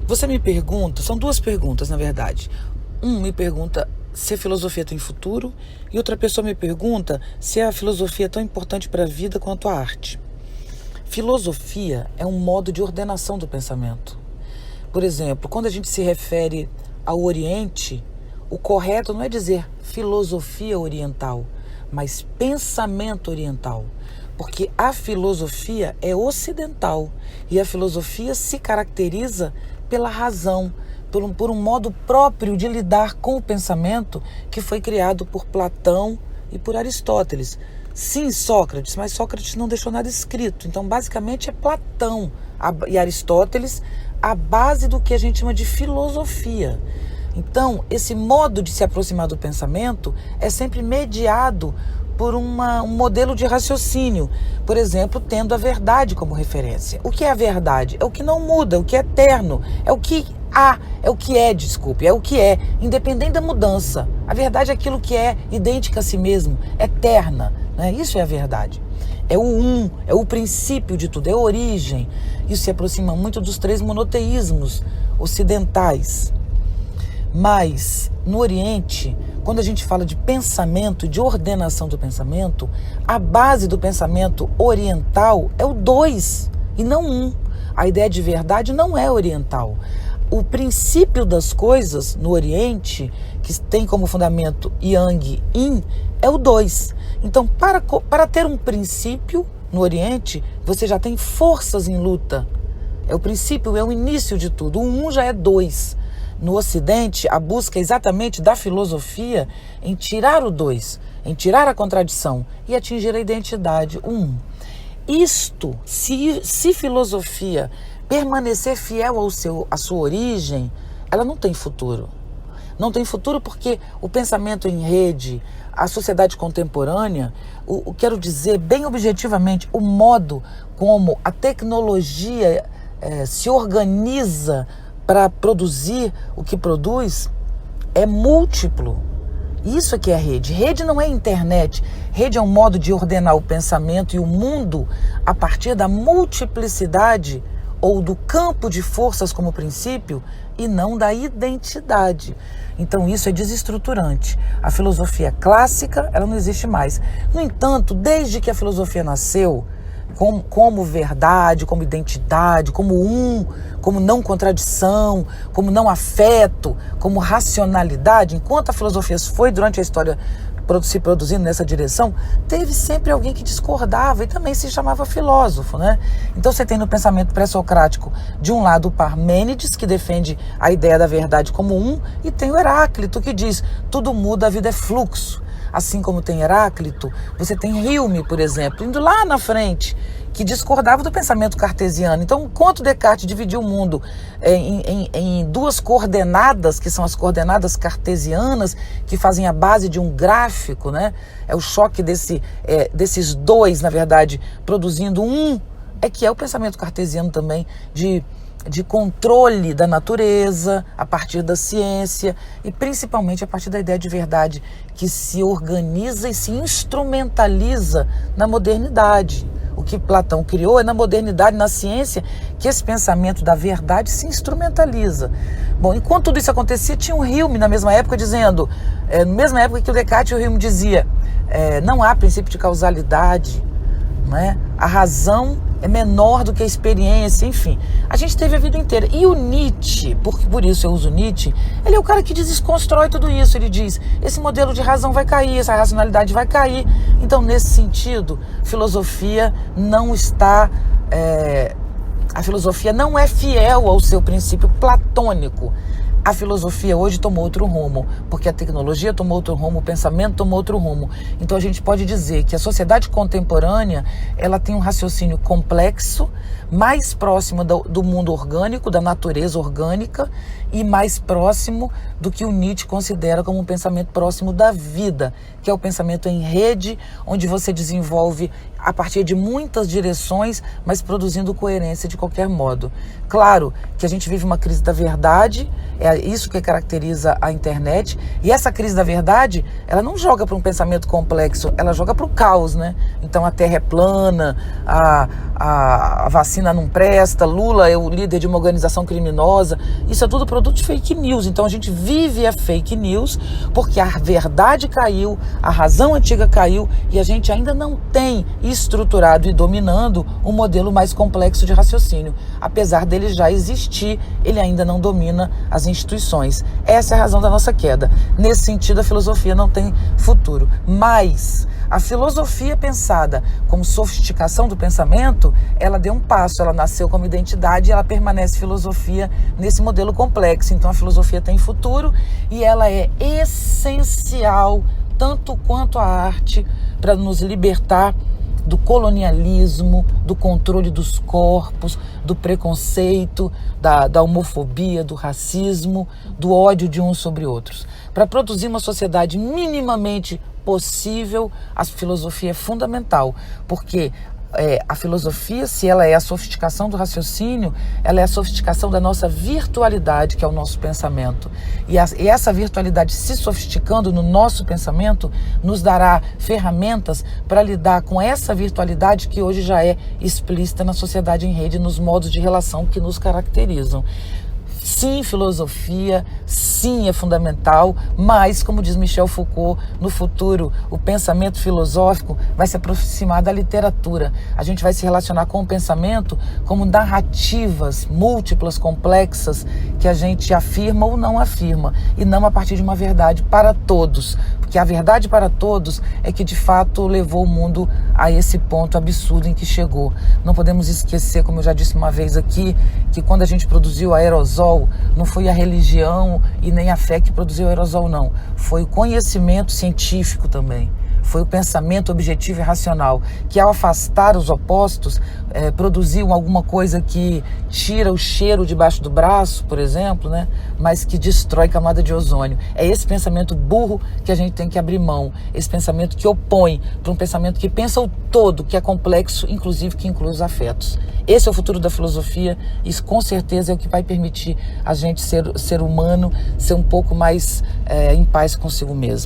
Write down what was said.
Você me pergunta, são duas perguntas na verdade. Um me pergunta se a filosofia tem futuro e outra pessoa me pergunta se a filosofia é tão importante para a vida quanto a arte. Filosofia é um modo de ordenação do pensamento. Por exemplo, quando a gente se refere ao Oriente, o correto não é dizer filosofia oriental, mas pensamento oriental. Porque a filosofia é ocidental e a filosofia se caracteriza pela razão, por um modo próprio de lidar com o pensamento que foi criado por Platão e por Aristóteles. Sim, Sócrates, mas Sócrates não deixou nada escrito. Então, basicamente, é Platão e Aristóteles a base do que a gente chama de filosofia. Então, esse modo de se aproximar do pensamento é sempre mediado por um modelo de raciocínio, por exemplo, tendo a verdade como referência. O que é a verdade? É o que não muda, é o que é eterno, é o que é o que é, independente da mudança. A verdade é aquilo que é idêntica a si mesmo, eterna, né? Isso é a verdade. É é o princípio de tudo, é a origem. Isso se aproxima muito dos três monoteísmos ocidentais. Mas, no Oriente, quando a gente fala de pensamento, de ordenação do pensamento, a base do pensamento oriental é o 2 e não 1. A ideia de verdade não é oriental. O princípio das coisas no Oriente, que tem como fundamento Yang, Yin, é o 2. Então, para ter um princípio no Oriente, você já tem forças em luta. É o princípio, é o início de tudo. O 1 já é 2. No Ocidente, a busca exatamente da filosofia em tirar o 2, em tirar a contradição e atingir a identidade, o 1. Isto, se filosofia permanecer fiel à sua origem, ela não tem futuro. Não tem futuro porque o pensamento em rede, a sociedade contemporânea, quero dizer bem objetivamente, o modo como a tecnologia se organiza para produzir o que produz é múltiplo. Isso aqui é rede. Rede não é internet. Rede é um modo de ordenar o pensamento e o mundo a partir da multiplicidade ou do campo de forças como princípio e não da identidade. Então isso é desestruturante. A filosofia clássica, ela não existe mais. No entanto, desde que a filosofia nasceu, como verdade, como identidade, como não contradição, como não afeto, como racionalidade, enquanto a filosofia foi durante a história se produzindo nessa direção, teve sempre alguém que discordava e também se chamava filósofo, né? Então você tem no pensamento pré-socrático, de um lado o Parmênides, que defende a ideia da verdade como e tem o Heráclito, que diz, tudo muda, a vida é fluxo. Assim como tem Heráclito, você tem Hume, por exemplo, indo lá na frente, que discordava do pensamento cartesiano. Então, enquanto Descartes dividiu o mundo em duas coordenadas, que são as coordenadas cartesianas, que fazem a base de um gráfico, né? É o choque desses dois, na verdade, produzindo que é o pensamento cartesiano também de controle da natureza, a partir da ciência e principalmente a partir da ideia de verdade que se organiza e se instrumentaliza na modernidade. O que Platão criou é na modernidade, na ciência, que esse pensamento da verdade se instrumentaliza. Bom, enquanto tudo isso acontecia, tinha um Hume na mesma época dizendo, na mesma época que o Descartes, o Hume dizia, não há princípio de causalidade, né? A razão é menor do que a experiência, enfim. A gente teve a vida inteira. E o Nietzsche, por isso eu uso Nietzsche, ele é o cara que desconstrói tudo isso. Ele diz, esse modelo de razão vai cair, essa racionalidade vai cair. Então, nesse sentido, filosofia não está... a filosofia não é fiel ao seu princípio platônico. A filosofia hoje tomou outro rumo, porque a tecnologia tomou outro rumo, o pensamento tomou outro rumo. Então a gente pode dizer que a sociedade contemporânea, ela tem um raciocínio complexo, mais próximo do mundo orgânico, da natureza orgânica, e mais próximo do que o Nietzsche considera como um pensamento próximo da vida, que é o pensamento em rede, onde você desenvolve a partir de muitas direções, mas produzindo coerência de qualquer modo. Claro que a gente vive uma crise da verdade, é isso que caracteriza a internet, e essa crise da verdade, ela não joga para um pensamento complexo, ela joga para o caos, né? Então a Terra é plana, a vacina vacina não presta, Lula é o líder de uma organização criminosa. Isso é tudo produto de fake news. Então a gente vive a fake news porque a verdade caiu, a razão antiga caiu e a gente ainda não tem estruturado e dominando um modelo mais complexo de raciocínio. Apesar dele já existir, ele ainda não domina as instituições. Essa é a razão da nossa queda. Nesse sentido, a filosofia não tem futuro. Mas a filosofia pensada como sofisticação do pensamento, ela deu um passo, ela nasceu como identidade e ela permanece filosofia nesse modelo complexo. Então a filosofia tem futuro e ela é essencial, tanto quanto a arte, para nos libertar do colonialismo, do controle dos corpos, do preconceito, da homofobia, do racismo, do ódio de uns sobre outros. Para produzir uma sociedade minimamente possível, a filosofia é fundamental, porque a filosofia, se ela é a sofisticação do raciocínio, ela é a sofisticação da nossa virtualidade, que é o nosso pensamento. E essa virtualidade se sofisticando no nosso pensamento, nos dará ferramentas para lidar com essa virtualidade que hoje já é explícita na sociedade em rede, nos modos de relação que nos caracterizam. Sim, filosofia, sim, é fundamental, mas, como diz Michel Foucault, no futuro o pensamento filosófico vai se aproximar da literatura. A gente vai se relacionar com o pensamento como narrativas múltiplas, complexas, que a gente afirma ou não afirma, e não a partir de uma verdade para todos. Porque a verdade para todos é que, de fato, levou o mundo a esse ponto absurdo em que chegou. Não podemos esquecer, como eu já disse uma vez aqui, que quando a gente produziu o aerosol, não foi a religião e nem a fé que produziu o aerosol, não. Foi o conhecimento científico também. Foi o pensamento objetivo e racional, que ao afastar os opostos, produziu alguma coisa que tira o cheiro debaixo do braço, por exemplo, né? Mas que destrói camada de ozônio. É esse pensamento burro que a gente tem que abrir mão, esse pensamento que opõe para um pensamento que pensa o todo, que é complexo, inclusive que inclui os afetos. Esse é o futuro da filosofia, isso com certeza é o que vai permitir a gente ser humano, ser um pouco mais em paz consigo mesmo.